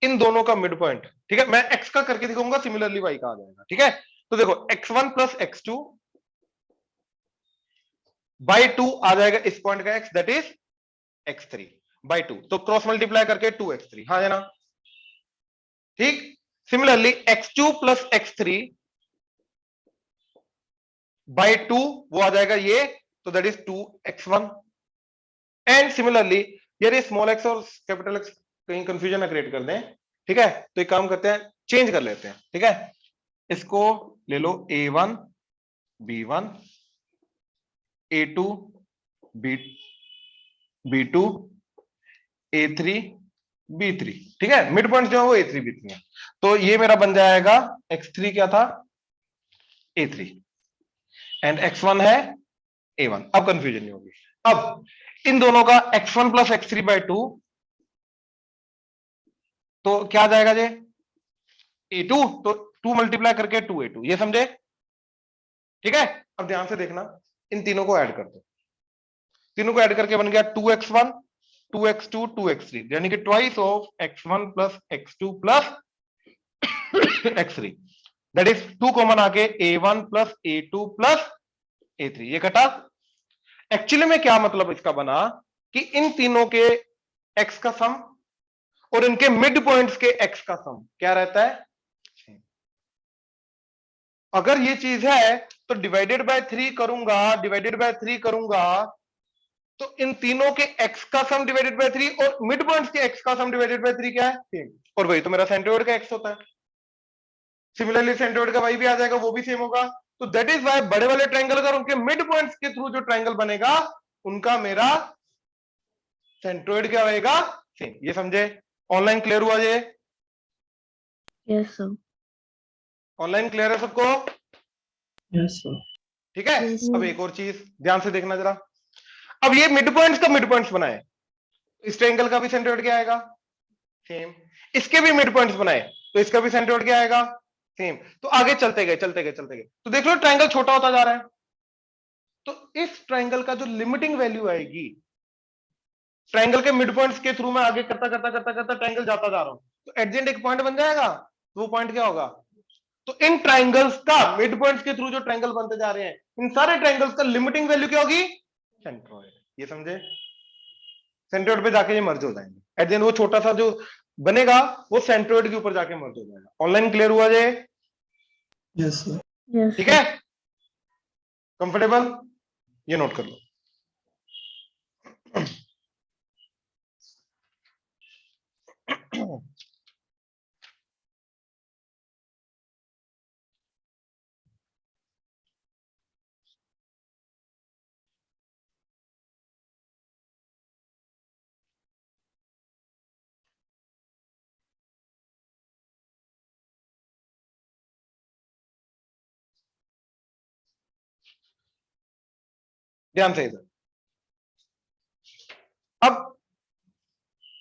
इन दोनों का मिड पॉइंट, ठीक है, मैं X का करके दिखाऊंगा, सिमिलरली Y का आ जाएगा, ठीक है। तो देखो X1 प्लस X2 बाई 2 आ जाएगा इस पॉइंट का X, that is X3 by 2, तो क्रॉस मल्टीप्लाई करके 2X3, हाँ है ना, ठीक। Similarly X2 plus X3 by 2 वो आ जाएगा ये, तो that is 2X1। And similarly यार स्मॉल x और कैपिटल X कहीं कंफ्यूजन ना क्रिएट कर दें, ठीक है, तो एक काम करते हैं, चेंज कर लेते हैं, ठीक है, इसको ले लो A1 B1 A2 B2 A3 B3, ठीक है, मिड पॉइंट जो है वो A3 B3 है। तो ये मेरा बन जाएगा X3 क्या था A3 एंड X1 है A1। अब कंफ्यूजन नहीं होगी। अब इन दोनों का X1 प्लस X3 बाई 2, तो क्या आ जाएगा जे A2, तो 2 मल्टीप्लाई करके 2A2, ये समझे, ठीक है। अब ध्यान से देखना, इन तीनों को ऐड कर दो, तीनों को ऐड करके बन गया 2X1 2X2 2X3, यानी कि twice of X1 plus X2 plus X3, that is 2 common आके A1 plus A2 plus A3, ये कटा। एक्चुअली में क्या मतलब इसका बना कि इन तीनों के x का सम और इनके मिड पॉइंट्स के x का सम क्या रहता है, अगर ये चीज है तो डिवाइडेड बाय 3 करूंगा, डिवाइडेड बाय 3 करूंगा, तो इन तीनों के x का सम डिवाइडेड बाय 3 और मिड पॉइंट्स के x का सम डिवाइडेड बाय 3 क्या है, सेम, और वही तो मेरा सेंट्रोइड का x होता है। सिमिलरली सेंट्रोइड का y भी आ जाएगा, वो भी सेम होगा। तो दैट इज वाई बड़े वाले ट्रायंगल अगर उनके मिड पॉइंट्स के थ्रू जो ट्रायंगल बनेगा उनका मेरा सेंट्रोइड क्या होएगा, सेम, ये समझे। ऑनलाइन क्लियर हुआ ये, Yes, sir. ऑनलाइन क्लियर है सबको, Yes, sir. ठीक है। Yes, अब sir. एक और चीज ध्यान से देखना जरा, अब ये मिड पॉइंट्स का मिड पॉइंट्स बनाए, इस ट्रायंगल का भी सेंट्रोइड क्या आएगा, सेम। इसके भी मिड पॉइंट्स बनाए तो इसका भी सेंट्रोइड क्या आएगा, सेम। तो आगे चलते गए चलते गए चलते गए, तो देख लो ट्रायंगल छोटा होता जा रहा है। तो इस ट्रायंगल का जो लिमिटिंग वैल्यू आएगी, ट्रायंगल के मिड पॉइंट्स के थ्रू मैं आगे करता करता करता करता ट्रायंगल जाता जा रहा हूं, तो एट द एंड एक पॉइंट बन जाएगा, वो पॉइंट क्या होगा, तो इन ट्रायंगल्स का मिड पॉइंट्स के थ्रू जो ट्रायंगल बनते जा रहे हैं, इन सारे ट्रायंगल्स का लिमिटिंग वैल्यू क्या होगी, सेंट्रोइड, ये समझे। सेंट्रोइड पे जाके ये मर्ज हो जाएंगे, एट द एंड वो छोटा सा जो बनेगा वो सेंट्रोइड के ऊपर जाके मर्ज हो जाएगा। ऑनलाइन क्लियर हुआ जे, Yes, sir. Yes, ठीक sir. है, कंफर्टेबल, ये नोट कर लो। ध्यान से इधर, अब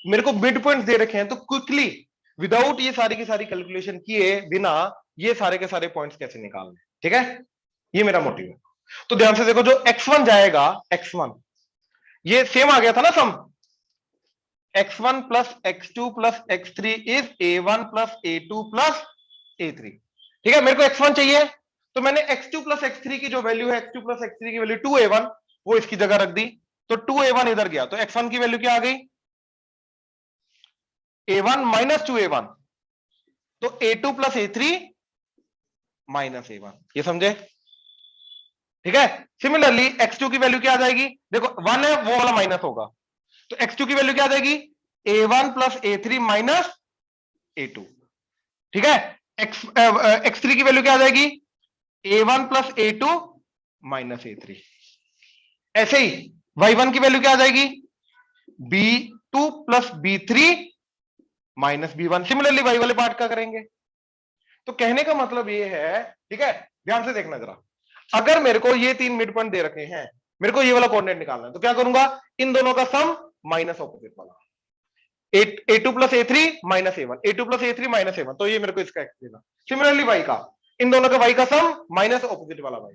मेरे को मिड पॉइंट दे रखे हैं, तो क्विकली विदाउट ये सारी की सारी कैलकुलेशन किए बिना ये सारे के सारे पॉइंट्स कैसे निकालने, ठीक है, ये मेरा मोटिव है। तो ध्यान से देखो, जो x1 जाएगा, x1 ये सेम आ गया था ना सम, x1 plus x2 plus x3 is a1 plus a2 plus a3, ठीक है। मेरे को x1 चाहिए, तो मैंने x2 प्लस x3 की जो वैल्यू है, x2 प्लस x3 की वैल्यू 2a1, वो इसकी जगह रख दी, तो 2a1 इधर गया, तो x1 की वैल्यू क्या आ गई, a1 माइनस 2a1, तो a2 plus a3 minus a1, ये समझे, ठीक है। सिमिलरली x2 की वैल्यू क्या आ जाएगी, देखो 1 है वो वाला माइनस होगा, तो x2 की वैल्यू क्या आ जाएगी, a1 plus a3 minus a2, ठीक है। x3 की वैल्यू क्या आ जाएगी, a1 plus a2 minus a3। ऐसे ही y1 की वैल्यू क्या आ जाएगी, b2 plus b3 minus b1। Similarly y वाले पार्ट का करेंगे। तो कहने का मतलब ये है, ठीक है, ध्यान से देखना जरा, अगर मेरे को ये तीन मिड पॉइंट दे रखे हैं, मेरे को ये वाला कोऑर्डिनेट निकालना है, तो क्या करूंगा, इन दोनों का सम माइनस ऑपोजिट वाला, a2 plus a3 minus a1, a2 plus a3 minus a1, तो ये मेरे को इसका x देगा। सिमिलरली y का, इन दोनों का y का सम माइनस ऑपोजिट वाला y।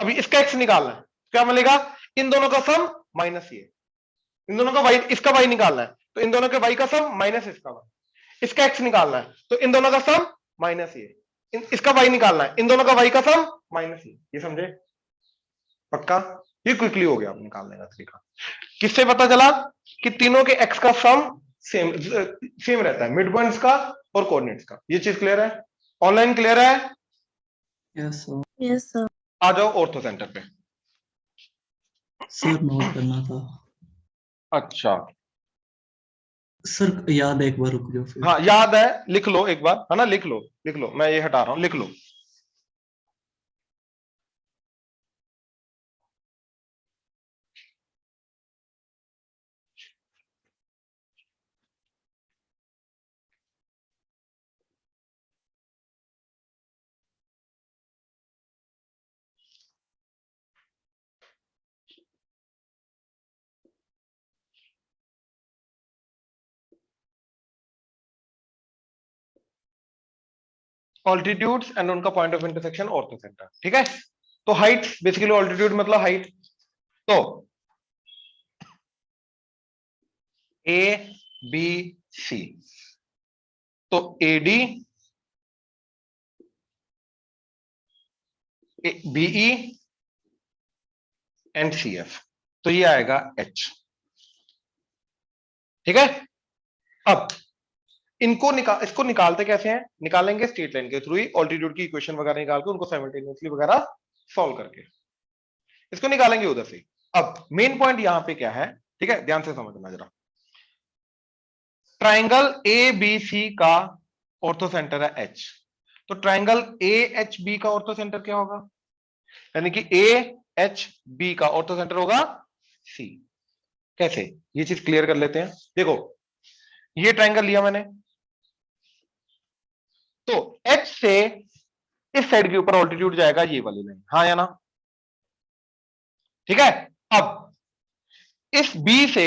अभी इसका x निकालना है, क्या मिलेगा, इन दोनों का सम माइनस ये, इन दोनों का y, इसका y निकालना है तो इन दोनों के y का सम माइनस इसका y, इसका x निकालना है तो इन दोनों का सम माइनस ये, इसका y निकालना है, इन दोनों का y का सम माइनस ये समझे? पक्का? ये क्विकली हो गया आप निकालने का तरीका। किससे पता चला कि तीनों के x का सम सेम रहता है, मिड पॉइंट्स का और कोऑर्डिनेट्स का। ये चीज क्लियर है? ऑनलाइन क्लियर है? Yes, sir. Yes, sir. आ जाओ ऑर्थो सेंटर पे। सर नोट करना था। अच्छा सर याद है, एक बार रुक जाओ फिर। हाँ याद है, लिख लो एक बार, है ना, लिख लो लिख लो, मैं ये हटा रहा हूं, लिख लो। ऑल्टीट्यूड्स एंड उनका point of intersection orthocentre. ठीक है, तो हाइट बेसिकली, ऑल्टीट्यूड मतलब हाइट। तो ए बी सी, तो AD BE and C F, तो ये आएगा एच। ठीक है, अब इसको निकालते कैसे हैं? निकालेंगे स्ट्रेट लाइन के थ्रू ही, ऑल्टीट्यूड की इक्वेशन वगैरह निकाल के उनको साइमल्टेनियसली वगैरह सॉल्व करके इसको निकालेंगे उधर से। अब मेन पॉइंट यहां पे क्या है, ठीक है, ध्यान से समझना जरा। ट्राइंगल ए बी सी का ऑर्थो सेंटर है एच, तो ट्राइंगल ए एच बी का ऑर्थो सेंटर क्या होगा? यानी कि ए एच बी का ऑर्थो सेंटर होगा सी। कैसे, ये चीज क्लियर कर लेते हैं। देखो ये ट्राइंगल लिया मैंने, तो एच से इस साइड के ऊपर ऑल्टीट्यूड जाएगा ये वाली लाइन, हाँ या ना? ठीक है, अब इस बी से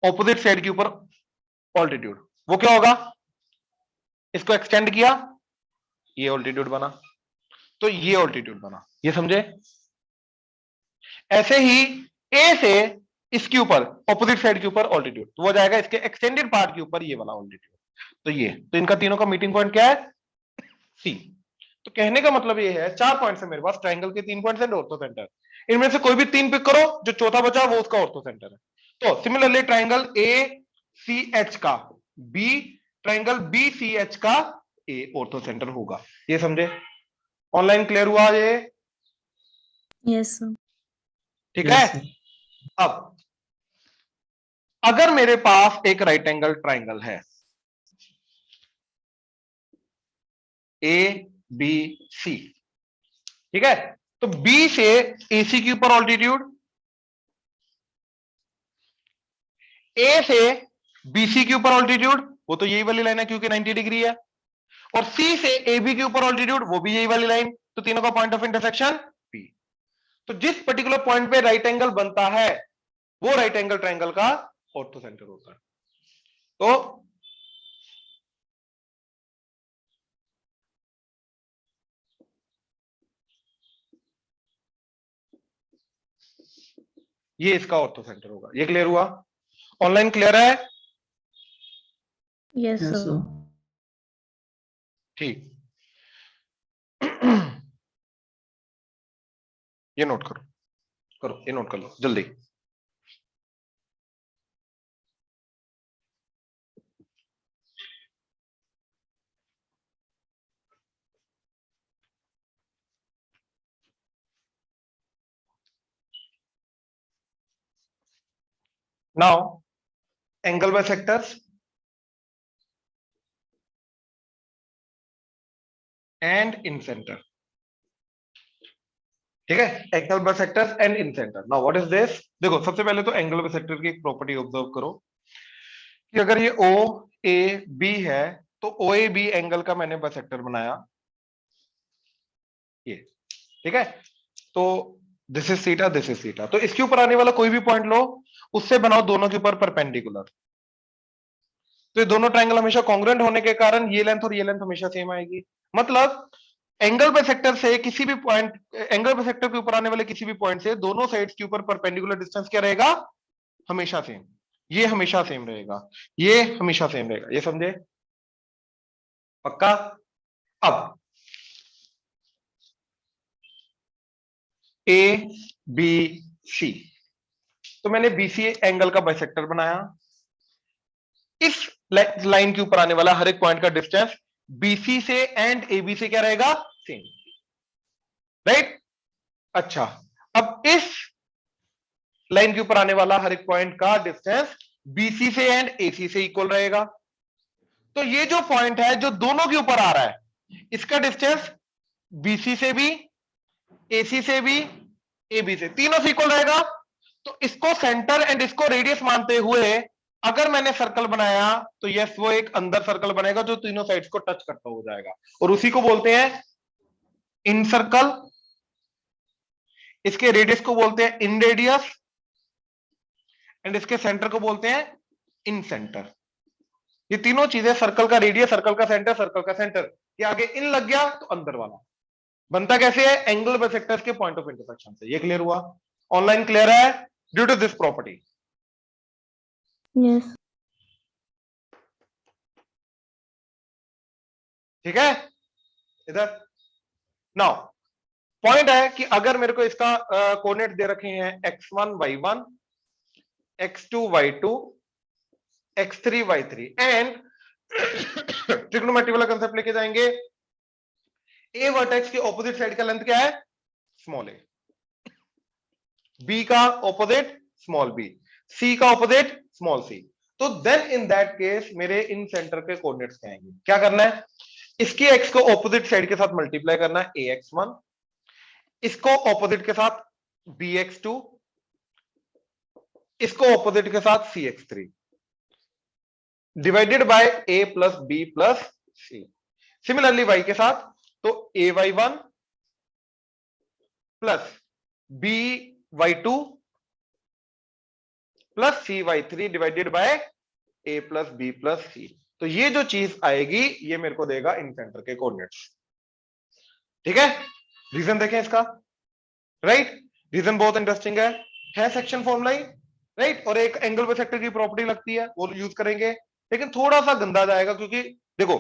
ऑपोजिट साइड के ऊपर ऑल्टीट्यूड, वो क्या होगा? इसको एक्सटेंड किया, ये ऑल्टीट्यूड बना, तो ये ऑल्टीट्यूड बना, ये समझे? ऐसे ही ए से इसके ऊपर ऑपोजिट साइड के ऊपर ऑल्टीट्यूड, तो वो जाएगा इसके एक्सटेंडेड पार्ट के ऊपर ये वाला ऑल्टीट्यूड, तो ये, तो इनका तीनों का मीटिंग पॉइंट क्या है? सी। तो कहने का मतलब ये है, 4 पॉइंट्स है मेरे पास, ट्राइंगल के 3 पॉइंट्स एंड ऑर्थो सेंटर, इनमें से कोई भी 3 पिक करो, जो चौथा बचा वो उसका ऑर्थो सेंटर है। तो similarly triangle A C H का B, triangle B C H का ए ऑर्थो सेंटर होगा। ये समझे? ऑनलाइन क्लियर हुआ ये? Yes, sir. ठीक Yes, है, sir. अब अगर मेरे पास एक राइट एंगल ट्राइंगल है ए बी सी, ठीक है, तो बी से एसी के ऊपर ऑल्टीट्यूड, ए से बीसी के ऊपर ऑल्टीट्यूड, वो तो यही वाली लाइन है क्योंकि 90 डिग्री है, और सी से एबी के ऊपर ऑल्टीट्यूड, वो भी यही वाली लाइन, तो तीनों का पॉइंट ऑफ इंटरसेक्शन पी। तो जिस पर्टिकुलर पॉइंट पे राइट एंगल बनता है वो राइट एंगल ट्राइंगल का ऑर्थो सेंटर होता है। तो ये इसका ऑर्थो सेंटर होगा। ये क्लियर हुआ? ऑनलाइन क्लियर है? Yes, Yes, sir. sir. ठीक, ये नोट करो, करो, ये नोट कर लो जल्दी। Now angle bisectors and in centre. ठीक है, angle bisectors and in centre. Now what is this? देखो सबसे पहले तो एंगल बाइसेक्टर की एक प्रॉपर्टी ऑब्जर्व करो कि अगर ये ओ ए बी है तो ओ ए बी एंगल का मैंने बाइसेक्टर बनाया, ये, ठीक है, तो this is theta, this is theta, तो इसके ऊपर आने वाला कोई भी पॉइंट लो, उससे बनाओ दोनों के ऊपर परपेंडिकुलर, तो ये दोनों ट्रायंगल हमेशा कॉन्ग्रुएंट होने के कारण ये लेंथ और ये लेंथ हमेशा सेम आएगी। मतलब एंगल बाइसेक्टर से किसी भी पॉइंट, एंगल बाइसेक्टर के ऊपर आने वाले किसी भी पॉइंट से दोनों साइड्स के ऊपर परपेंडिकुलर डिस्टेंस क्या रहेगा? हमेशा सेम, ये हमेशा सेम रहेगा, ये हमेशा सेम रहेगा, ये समझे? पक्का? अब ए बी सी, तो मैंने बीसी एंगल का बाइसेक्टर बनाया। इस लाइन के ऊपर आने वाला हर एक पॉइंट का डिस्टेंस बीसी से एंड एबी से क्या रहेगा? Same, right? अच्छा, अब इस लाइन के ऊपर आने वाला हर एक पॉइंट का डिस्टेंस बीसी से एंड एसी से इक्वल रहेगा। तो ये जो पॉइंट है जो दोनों के ऊपर आ रहा है, इसका डिस्टेंस बीसी से भी, एसी से भी, एबी से, तीनों से इक्वल रहेगा। तो इसको सेंटर एंड इसको रेडियस मानते हुए अगर मैंने सर्कल बनाया तो यस, वो एक अंदर सर्कल बनेगा जो तीनों साइड्स को टच करता हो जाएगा, और उसी को बोलते हैं इन सर्कल। इसके रेडियस को बोलते हैं इन रेडियस, एंड इसके सेंटर को बोलते हैं इन सेंटर। ये तीनों चीजें, सर्कल का रेडियस, सर्कल का सेंटर, सर्कल का सेंटर, ये आगे इन लग गया तो अंदर वाला बनता कैसे है? एंगल बाइसेक्टर्स के पॉइंट ऑफ इंटरसेक्शन से। ये क्लियर हुआ? ऑनलाइन क्लियर है? Due to this property. Yes. ठीक है? इधर नाउ पॉइंट है कि अगर मेरे को इसका कोऑर्डिनेट दे रखे हैं x1 y1, x2 y2, x3 y3, and trigonometry वाला कंसेप्ट लेके जाएंगे। ए वर्टेक्स के ऑपोजिट साइड का लेंथ क्या है? स्मॉल ए, बी का ऑपोजिट स्मॉल बी, सी का ऑपोजिट स्मॉल सी। तो देन इन दैट केस मेरे इन सेंटर के कोऑर्डिनेट्स क्या आएंगे? क्या करना है? इसकी एक्स को ऑपोजिट साइड के साथ मल्टीप्लाई करना है, ax1, इसको ऑपोजिट के साथ bx2, इसको ऑपोजिट के साथ cx3, divided by a plus b plus c। Similarly y के साथ तो ay1 plus by2 plus cy3 divided by a plus b plus c। तो ये जो चीज आएगी ये मेरे को देगा इन सेंटर के कोऑर्डिनेट्स। ठीक है? रीजन देखें इसका, राइट? रीजन बहुत इंटरेस्टिंग है सेक्शन फॉर्मूला ही, राइट? और एक एंगल बाइसेक्टर की प्रॉपर्टी लगती है, वो यूज करेंगे, लेकिन थोड़ा सा गंदा जाएगा क्योंकि देखो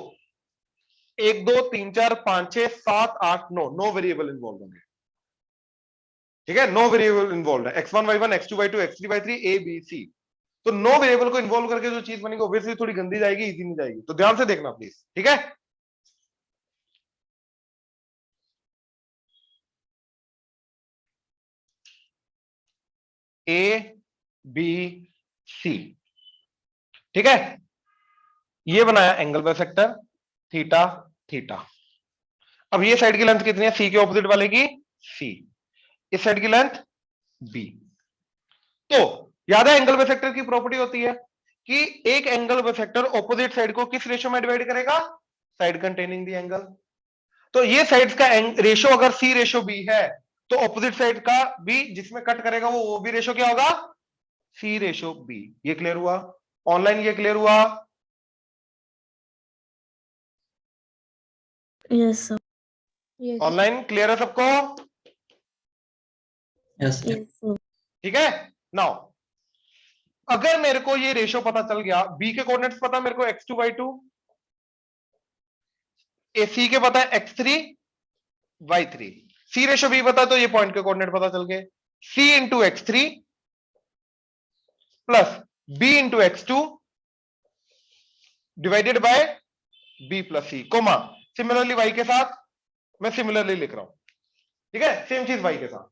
1 2 3 4 5 6 7 8 9 वेरिएबल इन्वॉल्व होंगे। ठीक है? 9 वेरिएबल इन्वॉल्व है, x1 y1 x2 y2 x3 y3 a b c। तो 9 वेरिएबल को इन्वॉल्व करके जो चीज बनेगी ऑब्वियसली थोड़ी गंदी जाएगी, इजी नहीं जाएगी। तो ध्यान से देखना प्लीज, ठीक है? ए बी सी, ठीक है? ये बनाया एंगल बाइसेक्टर थीटा थीटा। अब ये साइड की लेंथ कितनी है? सी के ऑपोजिट वाले की सी, इस साइड की लेंथ बी। तो याद है एंगल बाइसेक्टर की प्रॉपर्टी होती है कि एक एंगल बाइसेक्टर ऑपोजिट साइड को किस रेशियो में डिवाइड करेगा? Side containing the angle. तो ये साइड्स का रेशियो अगर सी रेशियो बी है तो ऑपोजिट साइड का भी जिसमें कट करेगा वो भी रेशियो क्या होगा? सी रेशियो बी। ये क्लियर हुआ? ऑनलाइन ये क्लियर हुआ? Yes, sir. Yes. Online clear है सबको? Yes, sir. Yes, sir. ठीक है? नाउ अगर मेरे को ये रेशियो पता चल गया, बी के कोऑर्डिनेट्स पता मेरे को x2 y2, ए सी के पता है x3 y3, सी रेशियो बी पता तो ये पॉइंट के कोऑर्डिनेट पता चल गए, c into x3 plus b into x2 divided by b plus C, comma similarly y के साथ मैं सिमिलरली लिख रहा हूं। ठीक है? सेम चीज y के साथ।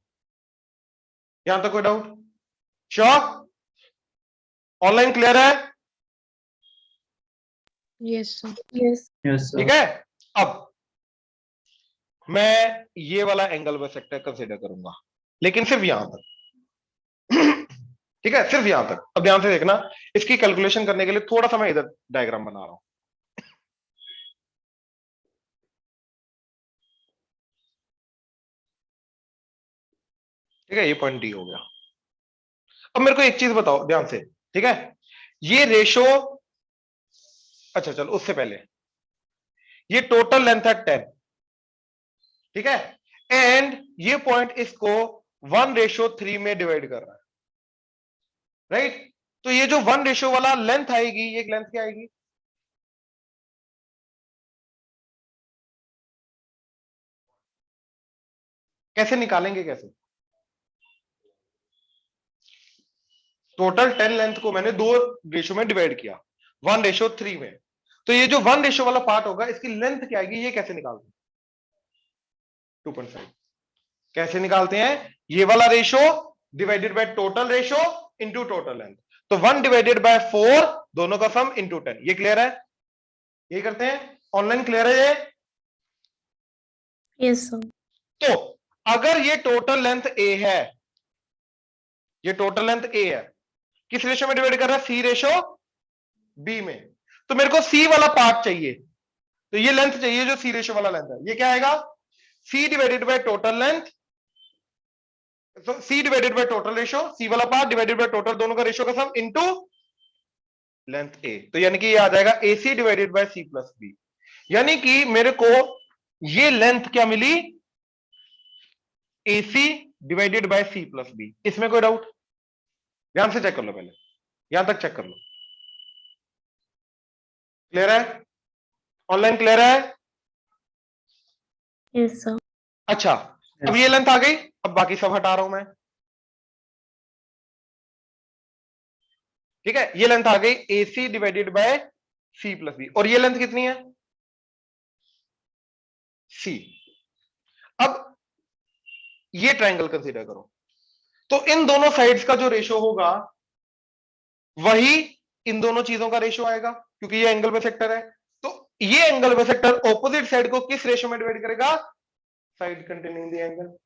यहां तक कोई डाउट? श्योर? ऑनलाइन क्लियर है? Yes, sir. Yes. Yes, sir. ठीक है? अब मैं ये वाला एंगल बाइसेक्टर कंसीडर करूंगा, लेकिन सिर्फ यहां तक। ठीक है? सिर्फ यहां तक। अब ध्यान से देखना, इसकी कैलकुलेशन करने के लिए थोड़ा सा मैं इधर डायग्राम बना रहा हूं। ठीक है? ये पॉइंट डी हो गया। अब मेरे को एक चीज बताओ ध्यान से, ठीक है? ये रेशो, अच्छा चलो उससे पहले ये टोटल लेंथ है 10, ठीक है? एंड ये पॉइंट इसको 1:3 में डिवाइड कर रहा है, राइट। तो ये जो 1 वाला लेंथ आएगी, ये लेंथ क्या आएगी? कैसे निकालेंगे, कैसे? टोटल 10 लेंथ को मैंने 2 रेशो में डिवाइड किया, 1:3 में। तो ये जो 1 वाला पार्ट होगा, इसकी लेंथ क्या आएगी, ये कैसे निकालते हैं? 2.5। कैसे निकालते हैं? ये वाला ratio divided by total ratio into total length. तो 1/4 दोनों का सम इंटू 10। ये क्लियर है? ये करते हैं ऑनलाइन, क्लियर है ये? Yes, sir. तो अगर ये टोटल लेंथ ए है, ये टोटल लेंथ ए है, किस रेशो में डिवाइड कर रहा है? सी रेशो बी में। तो मेरे को सी वाला पार्ट चाहिए, तो ये लेंथ चाहिए जो सी रेशो वाला लेंथ है। ये क्या आएगा? C divided by total length, C divided by total ratio, C वाला पार्ट डिवाइडेड बाय टोटल दोनों का रेशो का सम इनटू लेंथ ए। तो यानी कि ये आ जाएगा A C divided by C plus B. यानी कि मेरे को ये लेंथ क्या मिली? A C divided by C plus B. इसमें कोई डाउट? ध्यान से चेक कर लो, पहले यहां तक चेक कर लो। क्लियर है? ऑनलाइन क्लियर है? Yes, sir. अच्छा, अब ये लेंथ आ गई, अब बाकी सब हटा रहा हूं मैं। ठीक है, ये लेंथ आ गई A C divided by C plus B, और ये लेंथ कितनी है? सी। अब ये ट्रायंगल कंसीडर करो, तो इन दोनों साइड्स का जो रेशो होगा वही इन दोनों चीजों का रेशो आएगा, क्योंकि ये एंगल बाइसेक्टर है। तो ये एंगल बाइसेक्टर ऑपोजिट साइड को किस रेशो में डिवाइड करेगा? Side containing the angle.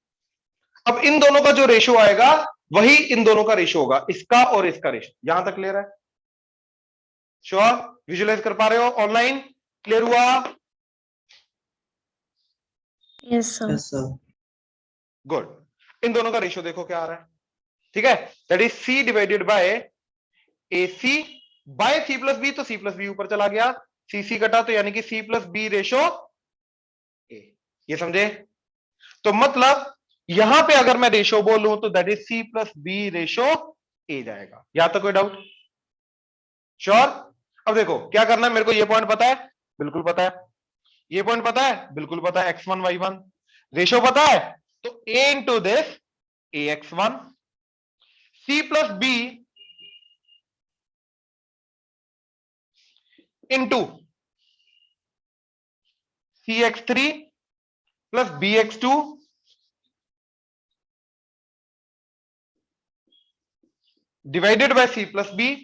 अब इन दोनों का जो रेशो आएगा वही इन दोनों का रेशो होगा, इसका और इसका रेशो। यहां तक क्लियर है? श्योर? विजुअलाइज कर पा रहे हो? ऑनलाइन क्लियर हुआ? Yes, sir. Yes, sir. Good. इन दोनों का रेशो देखो क्या आ रहा है। ठीक है, that is C divided by A C by C plus B. तो सी प्लस बी ऊपर चला गया, सी सी कटा, तो यानी कि C plus B ratio A. ये समझे? तो मतलब यहां पे अगर मैं रेशो बोलूं तो that is C plus B ratio A जाएगा। यहां तक कोई डाउट? श्योर? अब देखो क्या करना है, मेरे को ये पॉइंट पता है, बिल्कुल पता है। ये पॉइंट पता है, बिल्कुल पता है। x1 y1 रेशो पता है, तो a into this ax1 c plus B into cx3 plus bx2 divided by c plus B.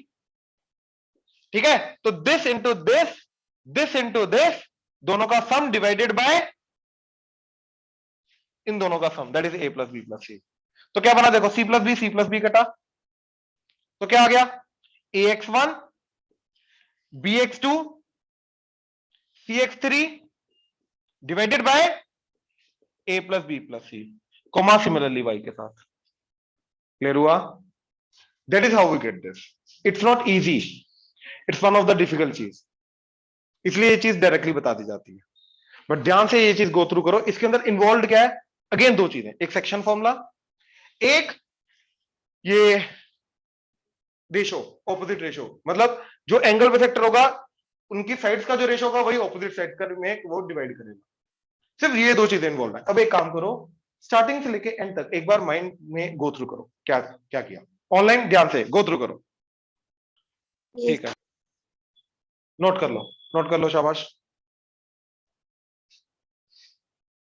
ठीक है, तो this into this into this, दोनों का सम डिवाइडेड बाय इन दोनों का sum, that is a plus B plus C. तो क्या बना? देखो सी प्लस बी कटा, तो क्या आ गया? ax1 bx2 cx3 divided by a plus B plus C, comma similarly y के साथ। क्लियर हुआ? That is how we get this. It's not easy, it's one of the difficult चीज, इसलिए ये चीज डायरेक्टली बता दी जाती है। बट ध्यान से ये चीज गो थ्रू करो। इसके अंदर इन्वॉल्व क्या है? अगेन 2 चीजें, एक सेक्शन फॉर्मूला, एक ये रेशो, ऑपोजिट रेशो। मतलब जो एंगल बाइसेक्टर होगा उनकी साइड्स का जो रेशो होगा वही ऑपोजिट साइड का में वो डिवाइड करेगा। सिर्फ ये 2 चीजें इन्वॉल्व है। अब एक काम करो, स्टार्टिंग से लेके एंड तक एक बार माइंड में गो थ्रू करो, क्या क्या किया। ऑनलाइन ध्यान से गो थ्रू करो। ठीक है, नोट कर लो, नोट कर लो, शाबाश।